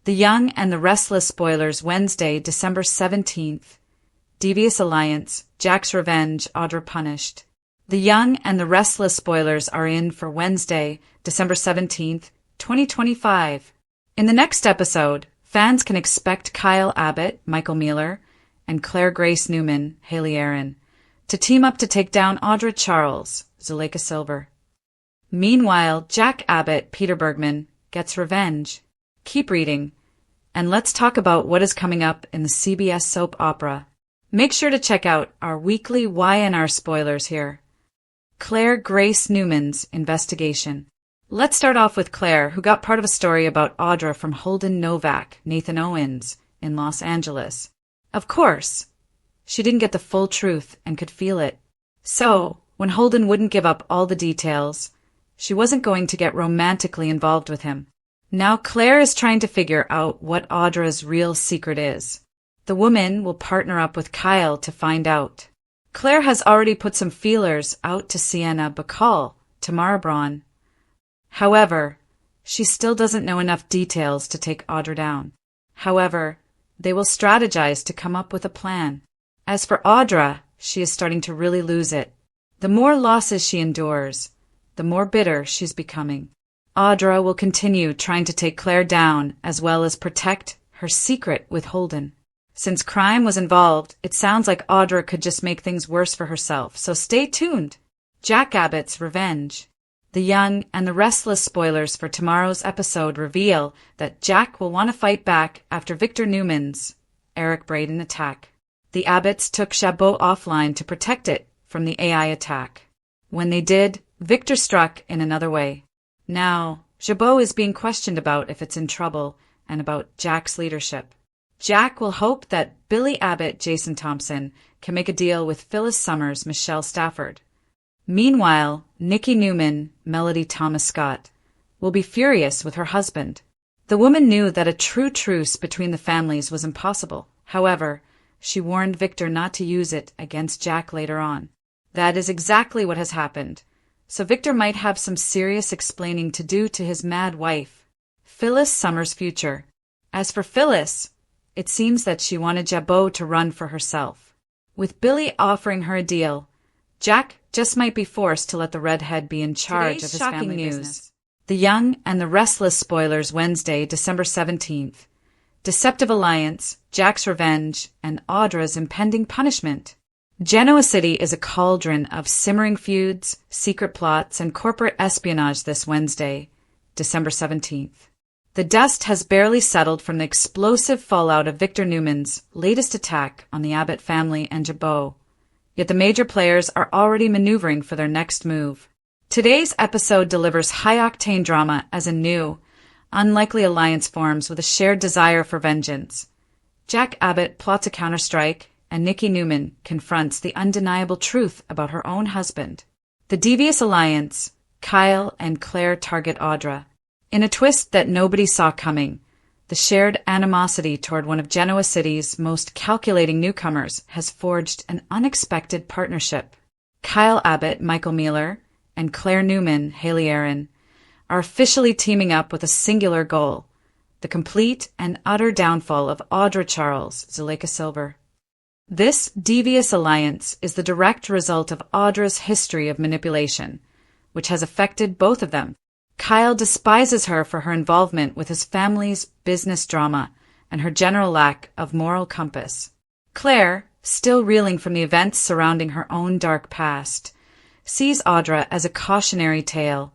The Young and the Restless spoilers Wednesday, December 17th. Devious alliance, Jack's revenge, Audra punished. The Young and the Restless spoilers are in for Wednesday, December 17th, 2025. In the next episode, fans can expect Kyle Abbott, Michael Mueller, and Claire Grace Newman, Haley Aaron, to team up to take down Audra Charles, Zuleika Silver. Meanwhile, Jack Abbott, Peter Bergman, gets revenge. Keep reading, and let's talk about what is coming up in the CBS soap opera. Make sure to check out our weekly Y&R spoilers here. Claire Grace Newman's investigation. Let's start off with Claire, who got part of a story about Audra from Holden Novak, Nathan Owens, in Los Angeles. Of course, she didn't get the full truth and could feel it. So, when Holden wouldn't give up all the details, she wasn't going to get romantically involved with him. Now Claire is trying to figure out what Audra's real secret is. The woman will partner up with Kyle to find out. Claire has already put some feelers out to Sienna Bacall, Tamara Braun. However, she still doesn't know enough details to take Audra down. However, they will strategize to come up with a plan. As for Audra, she is starting to really lose it. The more losses she endures, the more bitter she's becoming. Audra will continue trying to take Claire down as well as protect her secret with Holden. Since crime was involved, it sounds like Audra could just make things worse for herself, so stay tuned. Jack Abbott's revenge. The Young and the Restless spoilers for tomorrow's episode reveal that Jack will want to fight back after Victor Newman's Eric Braeden attack. The Abbotts took Chabot offline to protect it from the AI attack. When they did, Victor struck in another way. Now, Chabot is being questioned about if it's in trouble and about Jack's leadership. Jack will hope that Billy Abbott, Jason Thompson, can make a deal with Phyllis Summers, Michelle Stafford. Meanwhile, Nikki Newman, Melody Thomas Scott, will be furious with her husband. The woman knew that a true truce between the families was impossible. However, she warned Victor not to use it against Jack later on. That is exactly what has happened. So Victor might have some serious explaining to do to his mad wife, Phyllis Summers' future. As for Phyllis, it seems that she wanted Chabot to run for herself. With Billy offering her a deal, Jack just might be forced to let the redhead be in charge of his family business. The Young and the Restless spoilers Wednesday, December 17th. Deceptive alliance, Jack's revenge, and Audra's impending punishment. Genoa City is a cauldron of simmering feuds, secret plots, and corporate espionage this Wednesday, December 17th. The dust has barely settled from the explosive fallout of Victor Newman's latest attack on the Abbott family and Chabot, yet the major players are already maneuvering for their next move. Today's episode delivers high-octane drama as a new, unlikely alliance forms with a shared desire for vengeance. Jack Abbott plots a counterstrike, and Nikki Newman confronts the undeniable truth about her own husband. The Devious alliance, Kyle and Claire target Audra. In a twist that nobody saw coming, the shared animosity toward one of Genoa City's most calculating newcomers has forged an unexpected partnership. Kyle Abbott, Michael Mueller, and Claire Newman, Haley Aaron, are officially teaming up with a singular goal: the complete and utter downfall of Audra Charles, Zuleika Silver. This devious alliance is the direct result of Audra's history of manipulation, which has affected both of them. Kyle despises her for her involvement with his family's business drama and her general lack of moral compass. Claire, still reeling from the events surrounding her own dark past, sees Audra as a cautionary tale,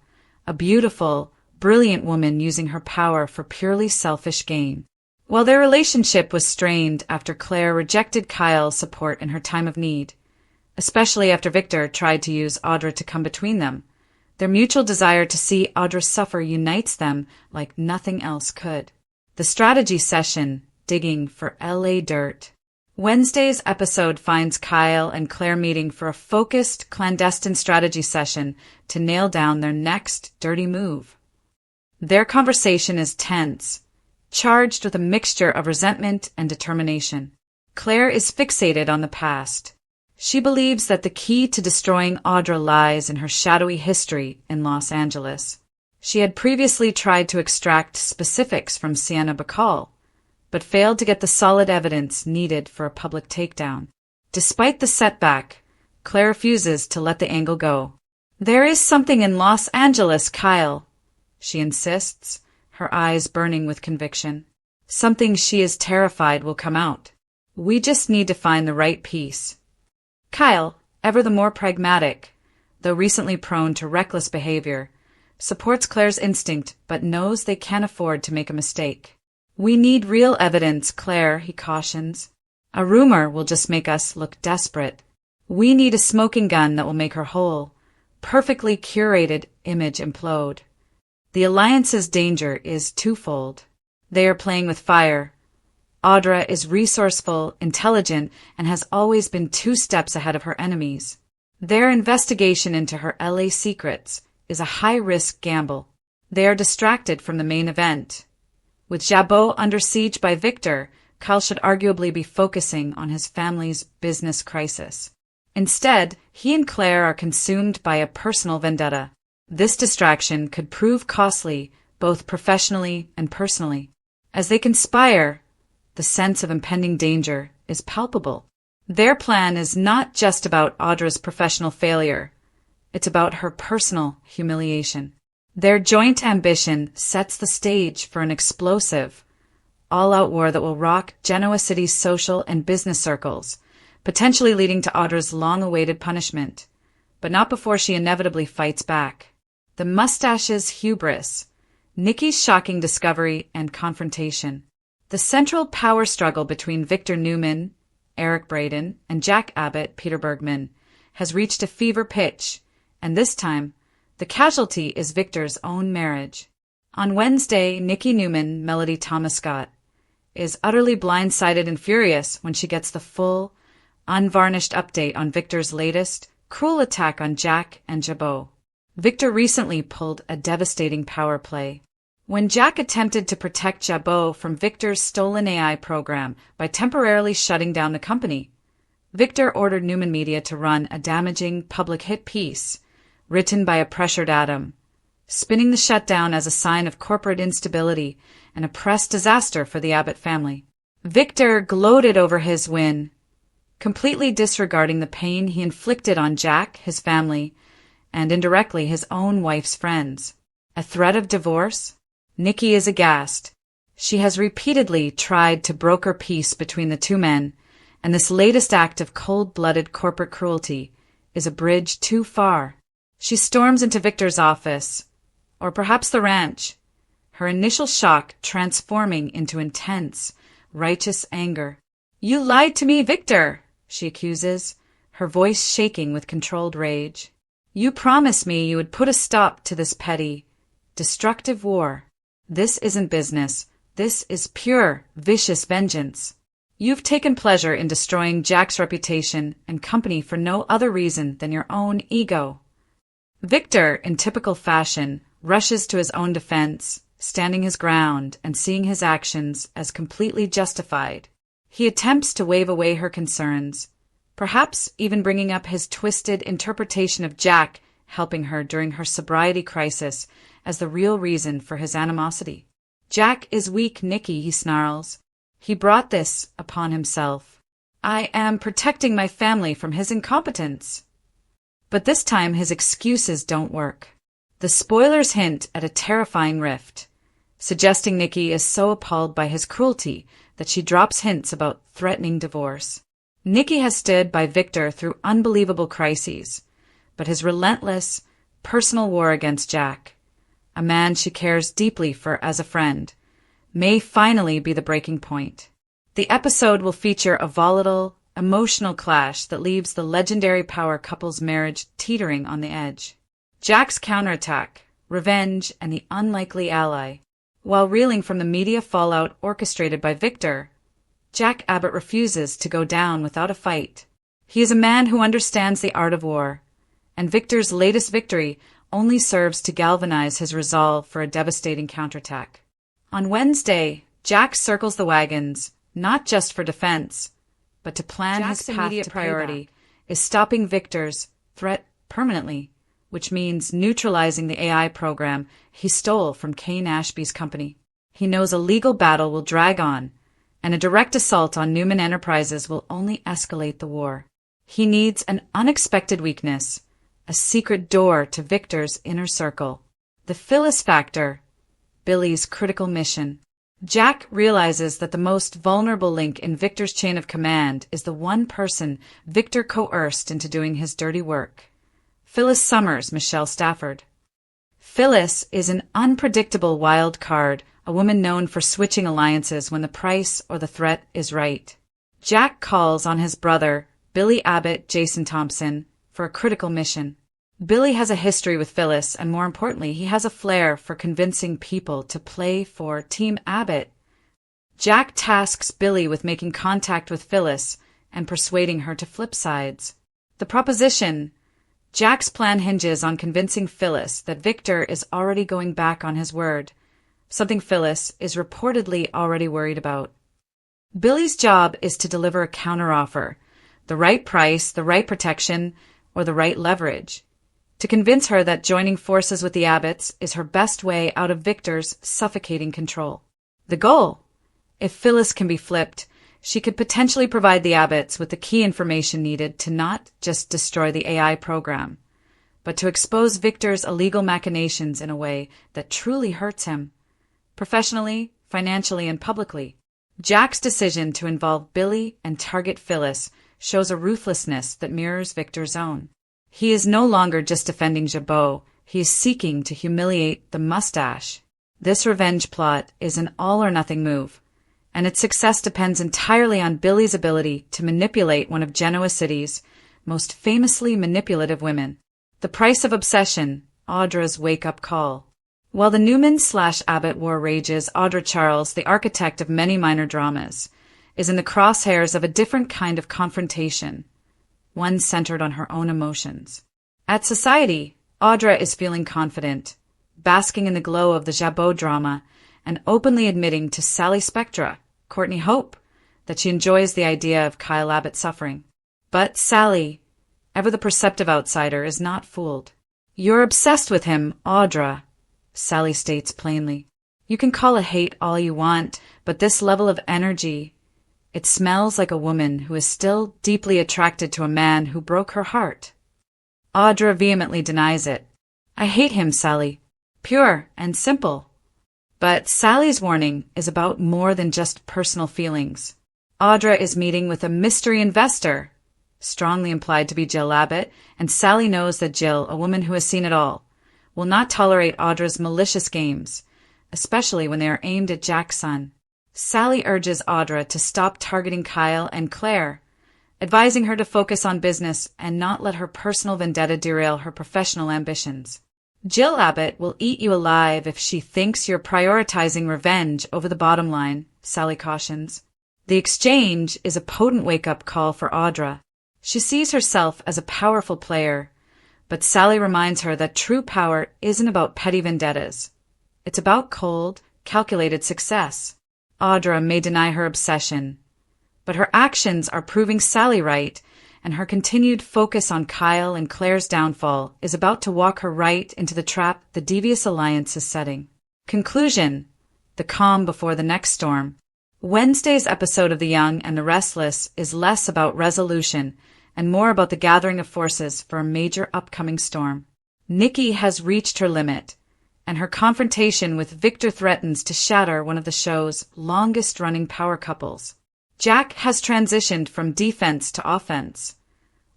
a beautiful, brilliant woman using her power for purely selfish gain. While their relationship was strained after Claire rejected Kyle's support in her time of need, especially after Victor tried to use Audra to come between them, their mutual desire to see Audra suffer unites them like nothing else could. The strategy session, digging for LA dirt. Wednesday's episode finds Kyle and Claire meeting for a focused, clandestine strategy session to nail down their next dirty move. Their conversation is tense, charged with a mixture of resentment and determination. Claire is fixated on the past. She believes that the key to destroying Audra lies in her shadowy history in Los Angeles. She had previously tried to extract specifics from Sienna Bacall, but failed to get the solid evidence needed for a public takedown. Despite the setback, Claire refuses to let the angle go. "There is something in Los Angeles, Kyle," she insists, her eyes burning with conviction. "Something she is terrified will come out. We just need to find the right piece." Kyle, ever the more pragmatic, though recently prone to reckless behavior, supports Claire's instinct but knows they can't afford to make a mistake. "We need real evidence, Claire," he cautions. "A rumor will just make us look desperate. We need a smoking gun that will make her whole, perfectly curated image implode." The Alliance's danger is twofold. They are playing with fire. Audra is resourceful, intelligent, and has always been 2 steps ahead of her enemies. Their investigation into her LA secrets is a high-risk gamble. They are distracted from the main event. With Jabot under siege by Victor, Kyle should arguably be focusing on his family's business crisis. Instead, he and Claire are consumed by a personal vendetta. This distraction could prove costly, both professionally and personally. As they conspire, the sense of impending danger is palpable. Their plan is not just about Audra's professional failure. It's about her personal humiliation. Their joint ambition sets the stage for an explosive, all-out war that will rock Genoa City's social and business circles, potentially leading to Audra's long-awaited punishment, but not before she inevitably fights back. The mustache's hubris, Nikki's shocking discovery and confrontation, the central power struggle between Victor Newman, Eric Braeden, and Jack Abbott, Peter Bergman, has reached a fever pitch, and this time, the casualty is Victor's own marriage. On Wednesday, Nikki Newman, Melody Thomas Scott, is utterly blindsided and furious when she gets the full, unvarnished update on Victor's latest, cruel attack on Jack and Jabot. Victor recently pulled a devastating power play. When Jack attempted to protect Jabot from Victor's stolen AI program by temporarily shutting down the company, Victor ordered Newman Media to run a damaging public hit piece written by a pressured Adam, spinning the shutdown as a sign of corporate instability and a press disaster for the Abbott family. Victor gloated over his win, completely disregarding the pain he inflicted on Jack, his family, and indirectly his own wife's friends. A threat of divorce? Nikki is aghast. She has repeatedly tried to broker peace between the 2 men, and this latest act of cold-blooded corporate cruelty is a bridge too far. She storms into Victor's office, or perhaps the ranch, her initial shock transforming into intense, righteous anger. "You lied to me, Victor," she accuses, her voice shaking with controlled rage. "You promised me you would put a stop to this petty, destructive war. This isn't business. This is pure, vicious vengeance. You've taken pleasure in destroying Jack's reputation and company for no other reason than your own ego." Victor, in typical fashion, rushes to his own defense, standing his ground and seeing his actions as completely justified. He attempts to wave away her concerns, perhaps even bringing up his twisted interpretation of Jack helping her during her sobriety crisis as the real reason for his animosity. "Jack is weak, Nikki," he snarls. "He brought this upon himself. I am protecting my family from his incompetence." But this time his excuses don't work. The spoilers hint at a terrifying rift, suggesting Nikki is so appalled by his cruelty that she drops hints about threatening divorce. Nikki has stood by Victor through unbelievable crises, but his relentless, personal war against Jack, a man she cares deeply for as a friend, may finally be the breaking point. The episode will feature a volatile, emotional clash that leaves the legendary power couple's marriage teetering on the edge. Jack's counterattack, revenge, and the unlikely ally. While reeling from the media fallout orchestrated by Victor, Jack Abbott refuses to go down without a fight. He is a man who understands the art of war, and Victor's latest victory only serves to galvanize his resolve for a devastating counterattack. On Wednesday, Jack circles the wagons, not just for defense, but to plan his path. Jack's immediate priority is stopping Victor's threat permanently, which means neutralizing the AI program he stole from Kane Ashby's company. He knows a legal battle will drag on, and a direct assault on Newman Enterprises will only escalate the war. He needs an unexpected weakness, a secret door to Victor's inner circle. The Phyllis Factor, Billy's critical mission. Jack realizes that the most vulnerable link in Victor's chain of command is the one person Victor coerced into doing his dirty work. Phyllis Summers, Michelle Stafford. Phyllis is an unpredictable wild card, a woman known for switching alliances when the price or the threat is right. Jack calls on his brother, Billy Abbott Jason Thompson, for a critical mission. Billy has a history with Phyllis, and more importantly, he has a flair for convincing people to play for Team Abbott. Jack tasks Billy with making contact with Phyllis and persuading her to flip sides. The proposition: Jack's plan hinges on convincing Phyllis that Victor is already going back on his word, something Phyllis is reportedly already worried about. Billy's job is to deliver a counteroffer, the right price, the right protection, or the right leverage, to convince her that joining forces with the Abbotts is her best way out of Victor's suffocating control. The goal: if Phyllis can be flipped, she could potentially provide the Abbotts with the key information needed to not just destroy the AI program, but to expose Victor's illegal machinations in a way that truly hurts him, professionally, financially, and publicly. Jack's decision to involve Billy and target Phyllis shows a ruthlessness that mirrors Victor's own. He is no longer just defending Jabot, he is seeking to humiliate the mustache. This revenge plot is an all-or-nothing move, and its success depends entirely on Billy's ability to manipulate one of Genoa City's most famously manipulative women. The price of obsession, Audra's wake-up call. While the Newman/Abbott war rages, Audra Charles, the architect of many minor dramas, is in the crosshairs of a different kind of confrontation, one centered on her own emotions. At Society, Audra is feeling confident, basking in the glow of the Jabot drama, and openly admitting to Sally Spectra, Courtney Hope, that she enjoys the idea of Kyle Abbott suffering. But Sally, ever the perceptive outsider, is not fooled. "You're obsessed with him, Audra," Sally states plainly. "You can call it hate all you want, but this level of energy, it smells like a woman who is still deeply attracted to a man who broke her heart." Audra vehemently denies it. "I hate him, Sally. Pure and simple." But Sally's warning is about more than just personal feelings. Audra is meeting with a mystery investor, strongly implied to be Jill Abbott, and Sally knows that Jill, a woman who has seen it all, will not tolerate Audra's malicious games, especially when they are aimed at Jack's son. Sally urges Audra to stop targeting Kyle and Claire, advising her to focus on business and not let her personal vendetta derail her professional ambitions. Jill Abbott will eat you alive if she thinks you're prioritizing revenge over the bottom line, Sally cautions. The exchange is a potent wake-up call for Audra. She sees herself as a powerful player, but Sally reminds her that true power isn't about petty vendettas. It's about cold, calculated success. Audra may deny her obsession, but her actions are proving Sally right, and her continued focus on Kyle and Claire's downfall is about to walk her right into the trap the Devious alliance is setting. Conclusion: the calm before the next storm. Wednesday's episode of The Young and the Restless is less about resolution and more about the gathering of forces for a major upcoming storm. Nikki has reached her limit, and her confrontation with Victor threatens to shatter one of the show's longest-running power couples. Jack has transitioned from defense to offense,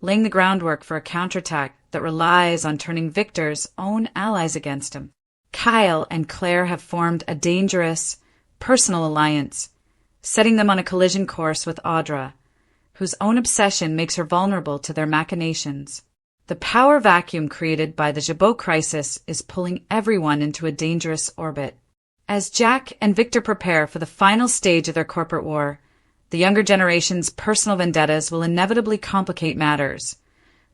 laying the groundwork for a counterattack that relies on turning Victor's own allies against him. Kyle and Claire have formed a dangerous, personal alliance, setting them on a collision course with Audra, whose own obsession makes her vulnerable to their machinations. The power vacuum created by the Jabot crisis is pulling everyone into a dangerous orbit. As Jack and Victor prepare for the final stage of their corporate war, the younger generation's personal vendettas will inevitably complicate matters,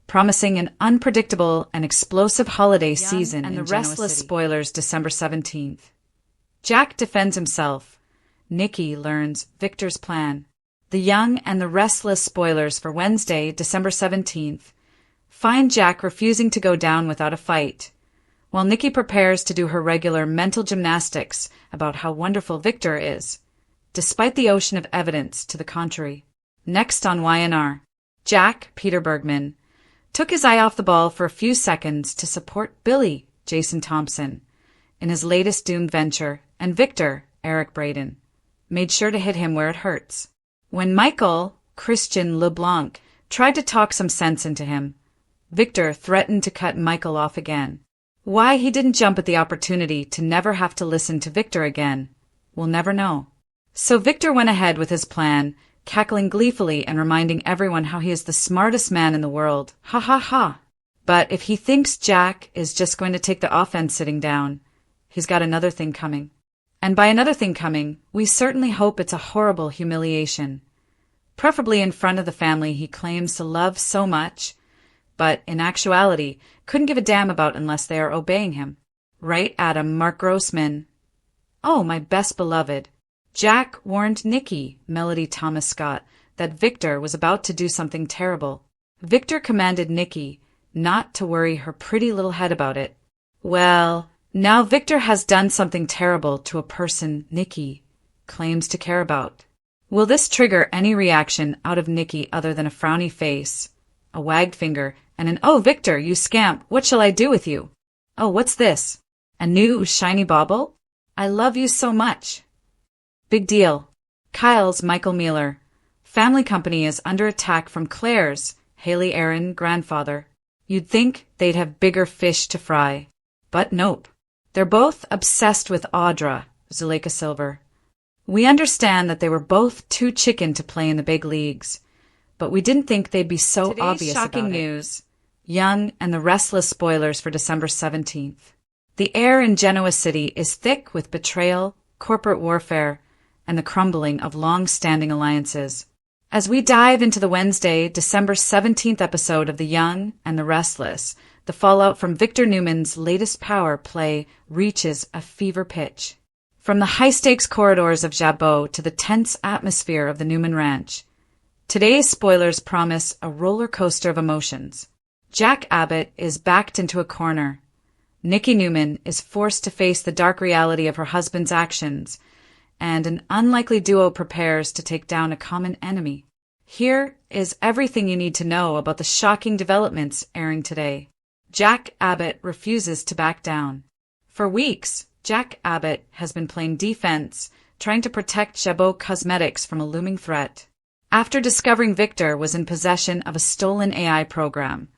promising an unpredictable and explosive holiday season and the Restless spoilers December 17th. Jack defends himself. Nikki learns Victor's plan. The Young and the Restless spoilers for Wednesday, December 17th, find Jack refusing to go down without a fight, while Nikki prepares to do her regular mental gymnastics about how wonderful Victor is, despite the ocean of evidence to the contrary. Next on Y&R, Jack, Peter Bergman, took his eye off the ball for a few seconds to support Billy, Jason Thompson, in his latest doomed venture, and Victor, Eric Braeden, made sure to hit him where it hurts. When Michael, Christian LeBlanc, tried to talk some sense into him, Victor threatened to cut Michael off again. Why he didn't jump at the opportunity to never have to listen to Victor again, we'll never know. So Victor went ahead with his plan, cackling gleefully and reminding everyone how he is the smartest man in the world. Ha ha ha. But if he thinks Jack is just going to take the offense sitting down, he's got another thing coming. And by another thing coming, we certainly hope it's a horrible humiliation. Preferably in front of the family he claims to love so much, but in actuality couldn't give a damn about unless they are obeying him. Right, Adam, Mark Grossman? Oh, my best beloved. Jack warned Nikki, Melody Thomas Scott, that Victor was about to do something terrible. Victor commanded Nikki not to worry her pretty little head about it. Well, now Victor has done something terrible to a person Nikki claims to care about. Will this trigger any reaction out of Nikki other than a frowny face, a wagged finger, and an "Oh, Victor, you scamp, what shall I do with you? Oh, what's this? A new shiny bauble? I love you so much." Big deal. Kyle's Michael Mueller. Family company is under attack from Claire's, Haley Aaron, grandfather. You'd think they'd have bigger fish to fry. But nope. They're both obsessed with Audra, Zuleika Silver. We understand that they were both too chicken to play in the big leagues, but we didn't think they'd be so Today's obvious shocking about news. Young and the Restless spoilers for December 17th. The air in Genoa City is thick with betrayal, corporate warfare, and the crumbling of long-standing alliances. As we dive into the Wednesday, December 17th episode of The Young and the Restless, the fallout from Victor Newman's latest power play reaches a fever pitch. From the high-stakes corridors of Jabot to the tense atmosphere of the Newman Ranch, today's spoilers promise a roller coaster of emotions. Jack Abbott is backed into a corner. Nikki Newman is forced to face the dark reality of her husband's actions, and an unlikely duo prepares to take down a common enemy. Here is everything you need to know about the shocking developments airing today. Jack Abbott refuses to back down. For weeks, Jack Abbott has been playing defense, trying to protect Jabot Cosmetics from a looming threat. After discovering Victor was in possession of a stolen AI program,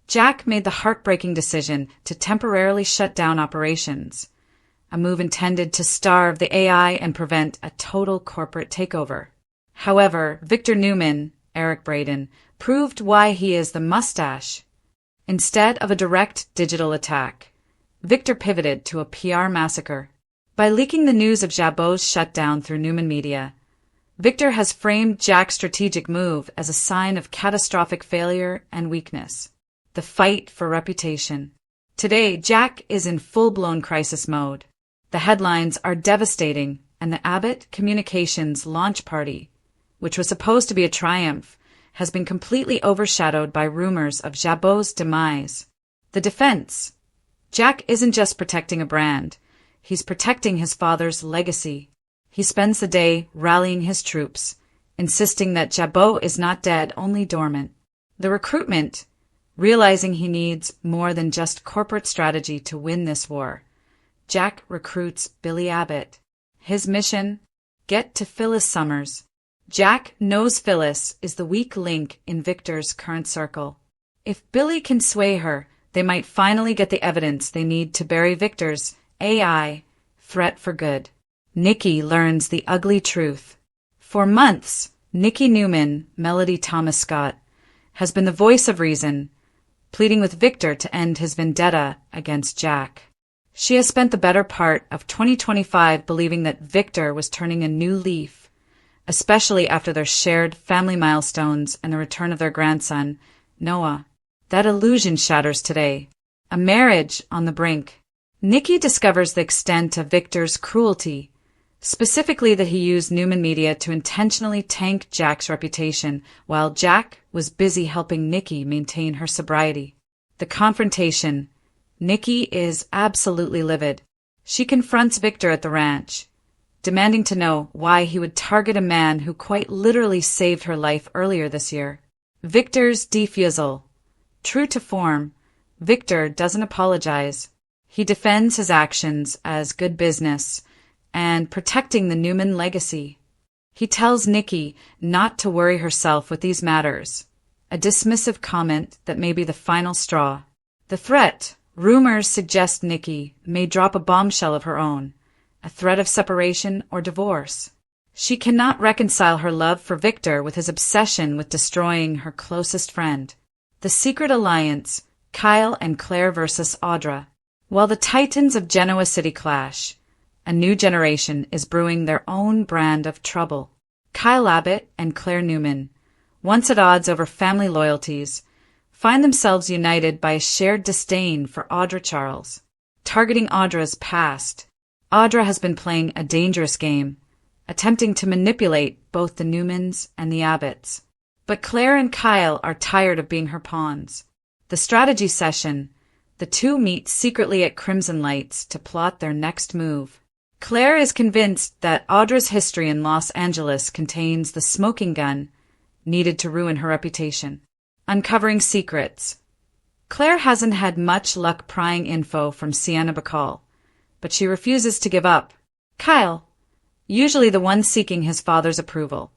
Jack made the heartbreaking decision to temporarily shut down operations, a move intended to starve the AI and prevent a total corporate takeover. However, Victor Newman, Eric Braeden, proved why he is the mustache. Instead of a direct digital attack, Victor pivoted to a PR massacre. By leaking the news of Jabot's shutdown through Newman Media, Victor has framed Jack's strategic move as a sign of catastrophic failure and weakness. The fight for reputation. Today, Jack is in full-blown crisis mode. The headlines are devastating, and the Abbott Communications launch party, which was supposed to be a triumph, has been completely overshadowed by rumors of Jabot's demise. The defense. Jack isn't just protecting a brand. He's protecting his father's legacy. He spends the day rallying his troops, insisting that Jabot is not dead, only dormant. The recruitment. Realizing he needs more than just corporate strategy to win this war, Jack recruits Billy Abbott. His mission? Get to Phyllis Summers. Jack knows Phyllis is the weak link in Victor's current circle. If Billy can sway her, they might finally get the evidence they need to bury Victor's AI threat for good. Nikki learns the ugly truth. For months, Nikki Newman, Melody Thomas Scott, has been the voice of reason, pleading with Victor to end his vendetta against Jack. She has spent the better part of 2025 believing that Victor was turning a new leaf, especially after their shared family milestones and the return of their grandson, Noah. That illusion shatters today. A marriage on the brink. Nikki discovers the extent of Victor's cruelty, Specifically that he used Newman Media to intentionally tank Jack's reputation while Jack was busy helping Nikki maintain her sobriety. The confrontation. Nikki is absolutely livid. She confronts Victor at the ranch, demanding to know why he would target a man who quite literally saved her life earlier this year. Victor's defusal. True to form, Victor doesn't apologize. He defends his actions as good business and protecting the Newman legacy. He tells Nikki not to worry herself with these matters, a dismissive comment that may be the final straw. The threat. Rumors suggest Nikki may drop a bombshell of her own, a threat of separation or divorce. She cannot reconcile her love for Victor with his obsession with destroying her closest friend. The secret alliance, Kyle and Claire versus Audra. While the titans of Genoa City clash, a new generation is brewing their own brand of trouble. Kyle Abbott and Claire Newman, once at odds over family loyalties, find themselves united by a shared disdain for Audra Charles. Targeting Audra's past, Audra has been playing a dangerous game, attempting to manipulate both the Newmans and the Abbotts. But Claire and Kyle are tired of being her pawns. The strategy session. The two meet secretly at Crimson Lights to plot their next move. Claire is convinced that Audra's history in Los Angeles contains the smoking gun needed to ruin her reputation. Uncovering secrets. Claire hasn't had much luck prying info from Sienna Bacall, but she refuses to give up. Kyle, usually the one seeking his father's approval,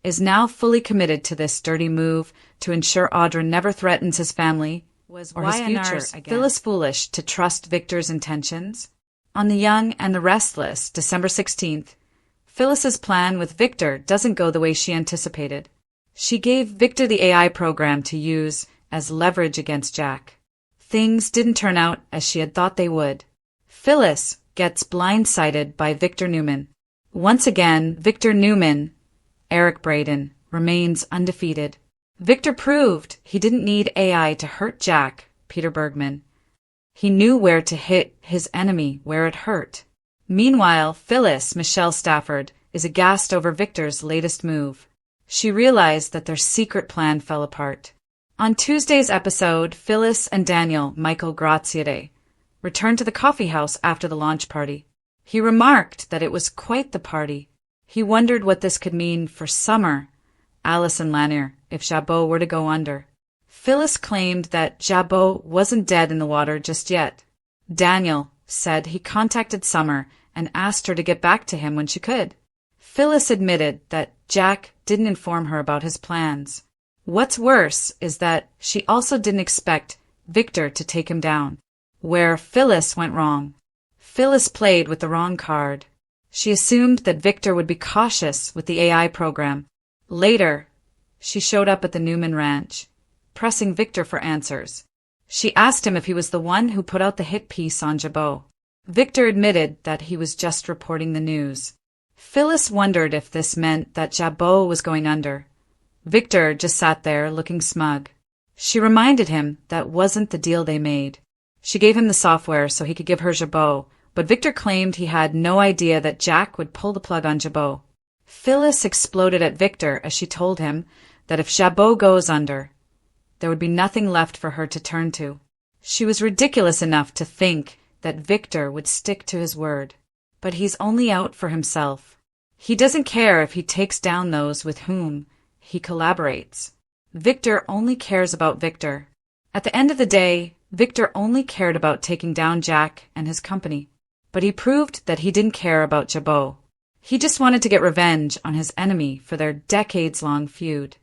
is now fully committed to this dirty move to ensure Audra never threatens his family or his future. Phyllis foolish to trust Victor's intentions? On The Young and the Restless, December 16th, Phyllis's plan with Victor doesn't go the way she anticipated. She gave Victor the AI program to use as leverage against Jack. Things didn't turn out as she had thought they would. Phyllis gets blindsided by Victor Newman. Once again, Victor Newman, Eric Braeden, remains undefeated. Victor proved he didn't need AI to hurt Jack, Peter Bergman. He knew where to hit his enemy where it hurt. Meanwhile, Phyllis, Michelle Stafford, is aghast over Victor's latest move. She realized that their secret plan fell apart. On Tuesday's episode, Phyllis and Daniel, Michael Graziade, returned to the coffee house after the launch party. He remarked that it was quite the party. He wondered what this could mean for Summer, Allison Lanier, if Jabot were to go under. Phyllis claimed that Jabot wasn't dead in the water just yet. Daniel said he contacted Summer and asked her to get back to him when she could. Phyllis admitted that Jack didn't inform her about his plans. What's worse is that she also didn't expect Victor to take him down. Where Phyllis went wrong. Phyllis played with the wrong card. She assumed that Victor would be cautious with the AI program. Later, she showed up at the Newman ranch, pressing Victor for answers. She asked him if he was the one who put out the hit piece on Jabot. Victor admitted that he was just reporting the news. Phyllis wondered if this meant that Jabot was going under. Victor just sat there looking smug. She reminded him that wasn't the deal they made. She gave him the software so he could give her Jabot, but Victor claimed he had no idea that Jack would pull the plug on Jabot. Phyllis exploded at Victor as she told him that if Jabot goes under, there would be nothing left for her to turn to. She was ridiculous enough to think that Victor would stick to his word. But he's only out for himself. He doesn't care if he takes down those with whom he collaborates. Victor only cares about Victor. At the end of the day, Victor only cared about taking down Jack and his company. But he proved that he didn't care about Jabot. He just wanted to get revenge on his enemy for their decades-long feud.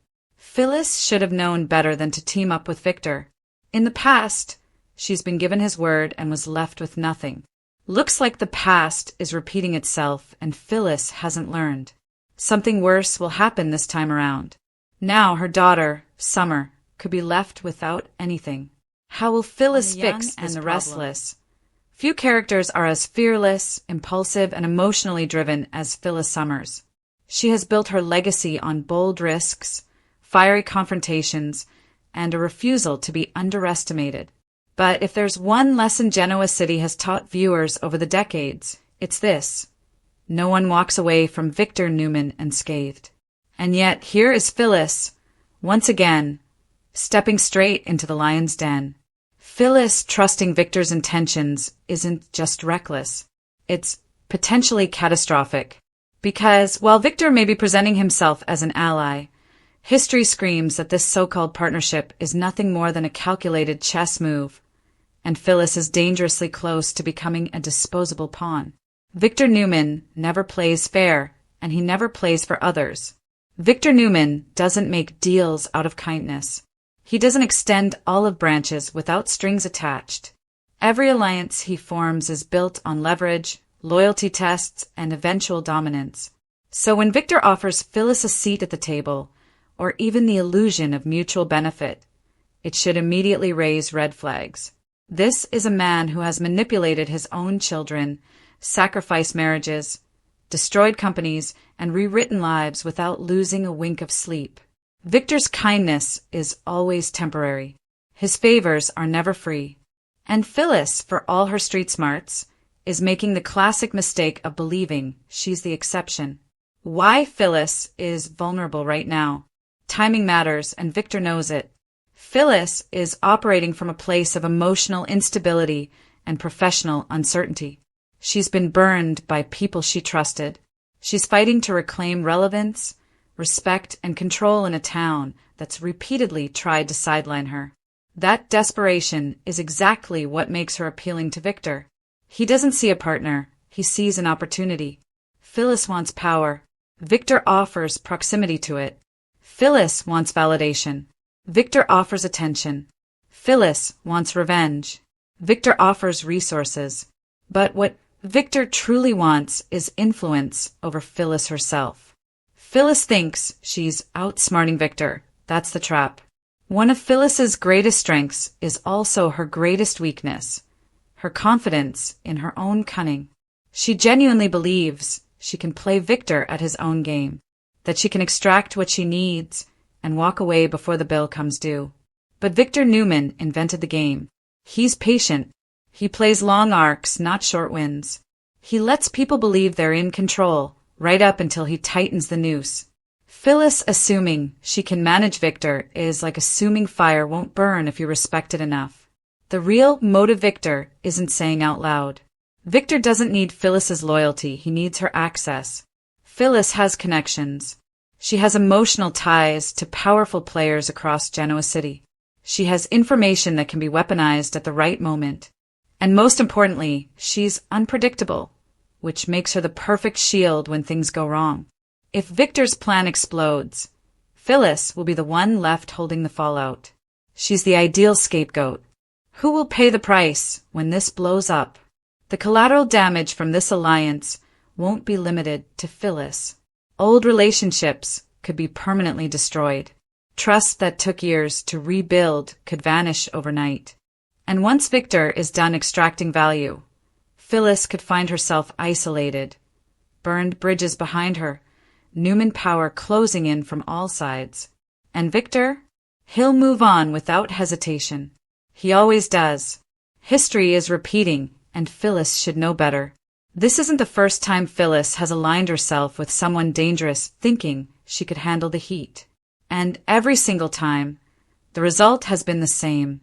Phyllis should have known better than to team up with Victor. In the past, she's been given his word and was left with nothing. Looks like the past is repeating itself and Phyllis hasn't learned. Something worse will happen this time around. Now her daughter, Summer, could be left without anything. How will Phyllis fix this problem? Restless. Few characters are as fearless, impulsive, and emotionally driven as Phyllis Summers. She has built her legacy on bold risks, fiery confrontations, and a refusal to be underestimated. But if there's one lesson Genoa City has taught viewers over the decades, it's this. No one walks away from Victor Newman unscathed. And yet here is Phyllis, once again, stepping straight into the lion's den. Phyllis trusting Victor's intentions isn't just reckless. It's potentially catastrophic. Because, while Victor may be presenting himself as an ally, history screams that this so-called partnership is nothing more than a calculated chess move, and Phyllis is dangerously close to becoming a disposable pawn. Victor Newman never plays fair, and he never plays for others. Victor Newman doesn't make deals out of kindness. He doesn't extend olive branches without strings attached. Every alliance he forms is built on leverage, loyalty tests, and eventual dominance. So when Victor offers Phyllis a seat at the table, or even the illusion of mutual benefit, it should immediately raise red flags. This is a man who has manipulated his own children, sacrificed marriages, destroyed companies, and rewritten lives without losing a wink of sleep. Victor's kindness is always temporary. His favors are never free. And Phyllis, for all her street smarts, is making the classic mistake of believing she's the exception. Why Phyllis is vulnerable right now? Timing matters, and Victor knows it. Phyllis is operating from a place of emotional instability and professional uncertainty. She's been burned by people she trusted. She's fighting to reclaim relevance, respect, and control in a town that's repeatedly tried to sideline her. That desperation is exactly what makes her appealing to Victor. He doesn't see a partner, he sees an opportunity. Phyllis wants power. Victor offers proximity to it. Phyllis wants validation. Victor offers attention. Phyllis wants revenge. Victor offers resources. But what Victor truly wants is influence over Phyllis herself. Phyllis thinks she's outsmarting Victor. That's the trap. One of Phyllis's greatest strengths is also her greatest weakness. Her confidence in her own cunning. She genuinely believes she can play Victor at his own game, that she can extract what she needs and walk away before the bill comes due. But Victor Newman invented the game. He's patient. He plays long arcs, not short wins. He lets people believe they're in control, right up until he tightens the noose. Phyllis assuming she can manage Victor is like assuming fire won't burn if you respect it enough. The real motive Victor isn't saying out loud. Victor doesn't need Phyllis's loyalty, he needs her access. Phyllis has connections. She has emotional ties to powerful players across Genoa City. She has information that can be weaponized at the right moment. And most importantly, she's unpredictable, which makes her the perfect shield when things go wrong. If Victor's plan explodes, Phyllis will be the one left holding the fallout. She's the ideal scapegoat. Who will pay the price when this blows up? The collateral damage from this alliance won't be limited to Phyllis. Old relationships could be permanently destroyed. Trust that took years to rebuild could vanish overnight. And once Victor is done extracting value, Phyllis could find herself isolated, burned bridges behind her, Newman power closing in from all sides. And Victor? He'll move on without hesitation. He always does. History is repeating, and Phyllis should know better. This isn't the first time Phyllis has aligned herself with someone dangerous thinking she could handle the heat. And every single time, the result has been the same.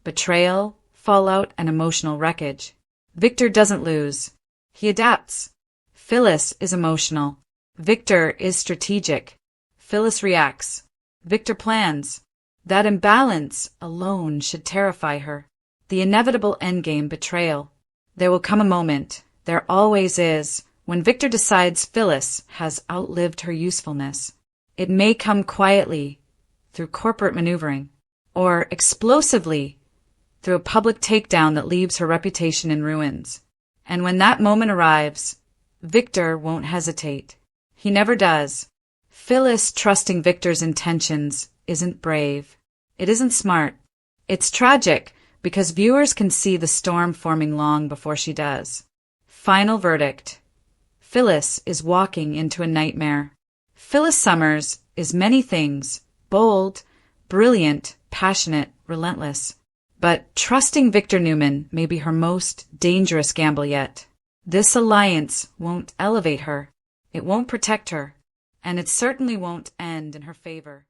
Betrayal, fallout, and emotional wreckage. Victor doesn't lose. He adapts. Phyllis is emotional. Victor is strategic. Phyllis reacts. Victor plans. That imbalance alone should terrify her. The inevitable endgame betrayal. There will come a moment, there always is, when Victor decides Phyllis has outlived her usefulness. It may come quietly, through corporate maneuvering, or explosively, through a public takedown that leaves her reputation in ruins. And when that moment arrives, Victor won't hesitate. He never does. Phyllis trusting Victor's intentions isn't brave. It isn't smart. It's tragic, because viewers can see the storm forming long before she does. Final verdict. Phyllis is walking into a nightmare. Phyllis Summers is many things, bold, brilliant, passionate, relentless. But trusting Victor Newman may be her most dangerous gamble yet. This alliance won't elevate her, it won't protect her, and it certainly won't end in her favor.